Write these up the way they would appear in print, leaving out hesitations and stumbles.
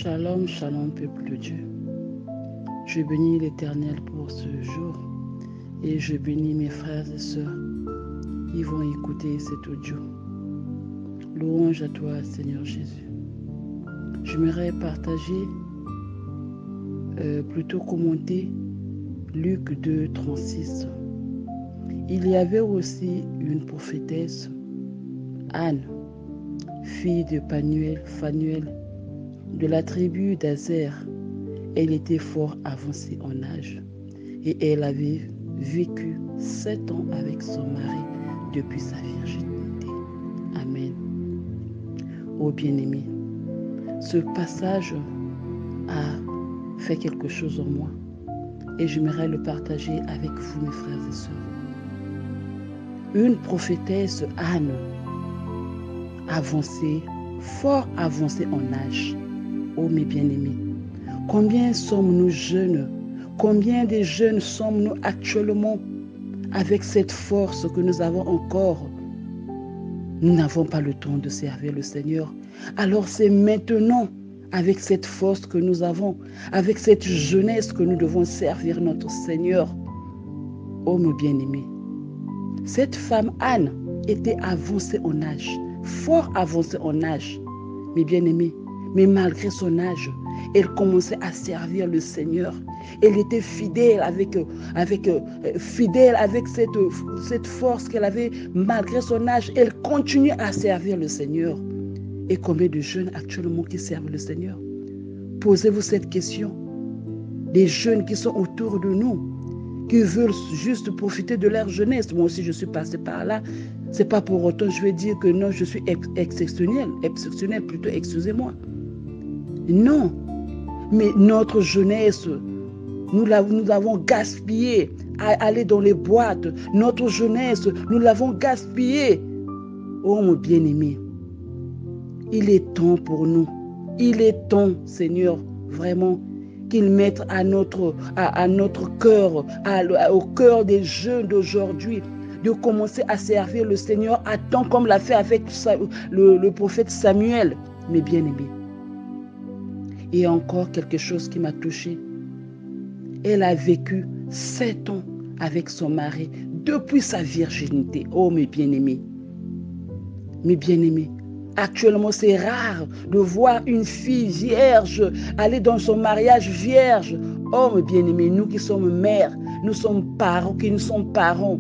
Shalom, shalom, peuple de Dieu. Je bénis l'Éternel pour ce jour et je bénis mes frères et sœurs qui vont écouter cet audio. Louange à toi, Seigneur Jésus. J'aimerais partager, plutôt commenter Luc 2, 36. Il y avait aussi une prophétesse, Anne, fille de Phanuel, de la tribu d'Aser. Elle était fort avancée en âge et elle avait vécu 7 ans avec son mari depuis sa virginité. Amen. Ô bien-aimés, ce passage a fait quelque chose en moi et j'aimerais le partager avec vous, mes frères et sœurs. Une prophétesse, Anne, avancée, fort avancée en âge. Oh mes bien-aimés, combien sommes-nous jeunes? Combien de jeunes sommes-nous actuellement avec cette force que nous avons encore? Nous n'avons pas le temps de servir le Seigneur. Alors c'est maintenant, avec cette force que nous avons, avec cette jeunesse que nous devons servir notre Seigneur. Oh mes bien-aimés, cette femme Anne était avancée en âge, fort avancée en âge, mes bien-aimés. Mais malgré son âge, elle commençait à servir le Seigneur. Elle était fidèle avec cette force qu'elle avait malgré son âge. Elle continue à servir le Seigneur. Et combien de jeunes actuellement qui servent le Seigneur? Posez-vous cette question. Les jeunes qui sont autour de nous, qui veulent juste profiter de leur jeunesse. Moi aussi, je suis passé par là. C'est pas pour autant je vais dire que non, je suis exceptionnel plutôt, excusez-moi. Non, mais notre jeunesse, nous l'avons gaspillée à aller dans les boîtes. Notre jeunesse, nous l'avons gaspillée. Oh mon bien-aimé, il est temps pour nous. Il est temps, Seigneur, vraiment, qu'il mette à notre cœur, au cœur des jeunes d'aujourd'hui, de commencer à servir le Seigneur à temps comme l'a fait avec le prophète Samuel, mes bien-aimés. Et encore quelque chose qui m'a touchée. Elle a vécu 7 ans avec son mari depuis sa virginité. Oh mes bien-aimés. Mes bien-aimés. Actuellement, c'est rare de voir une fille vierge aller dans son mariage vierge. Oh mes bien-aimés, nous qui sommes mères, nous sommes parents, qui nous sommes parents.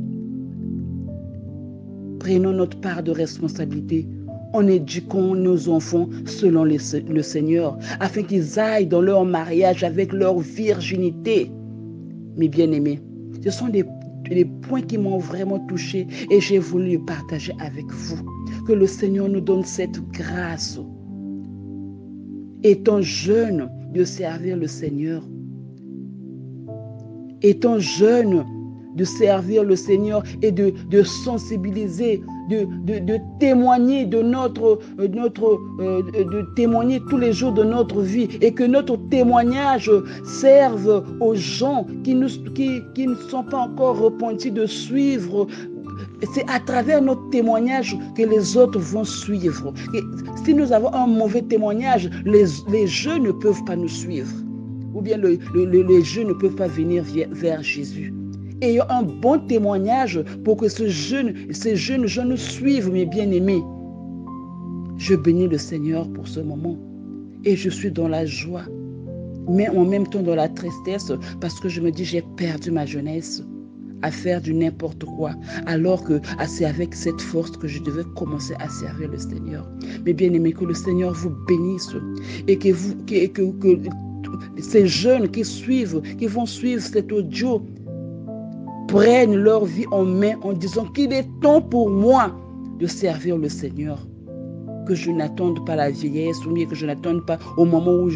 Prenons notre part de responsabilité en éduquant nos enfants selon le Seigneur, afin qu'ils aillent dans leur mariage avec leur virginité. Mes bien-aimés, ce sont des points qui m'ont vraiment touché et j'ai voulu le partager avec vous. Que le Seigneur nous donne cette grâce, étant jeune, de servir le Seigneur. Étant jeune, de servir le Seigneur et de sensibiliser, de témoigner de témoigner tous les jours de notre vie et que notre témoignage serve aux gens qui ne sont pas encore repentis de suivre. C'est à travers notre témoignage que les autres vont suivre. Et si nous avons un mauvais témoignage, les jeunes ne peuvent pas nous suivre. Ou bien les jeunes ne peuvent pas venir vers Jésus. Ayons un bon témoignage pour que ces jeunes gens nous suivent, mes bien-aimés. Je bénis le Seigneur pour ce moment et je suis dans la joie, mais en même temps dans la tristesse parce que je me dis j'ai perdu ma jeunesse à faire du n'importe quoi, alors que c'est avec cette force que je devais commencer à servir le Seigneur. Mes bien-aimés, que le Seigneur vous bénisse et que ces jeunes qui vont suivre cet audio, prennent leur vie en main en disant qu'il est temps pour moi de servir le Seigneur. Que je n'attende pas la vieillesse ou bien que je n'attende pas au moment où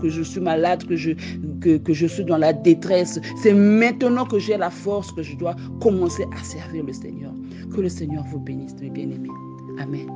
que je suis malade, que je suis dans la détresse. C'est maintenant que j'ai la force que je dois commencer à servir le Seigneur. Que le Seigneur vous bénisse, mes bien-aimés. Amen.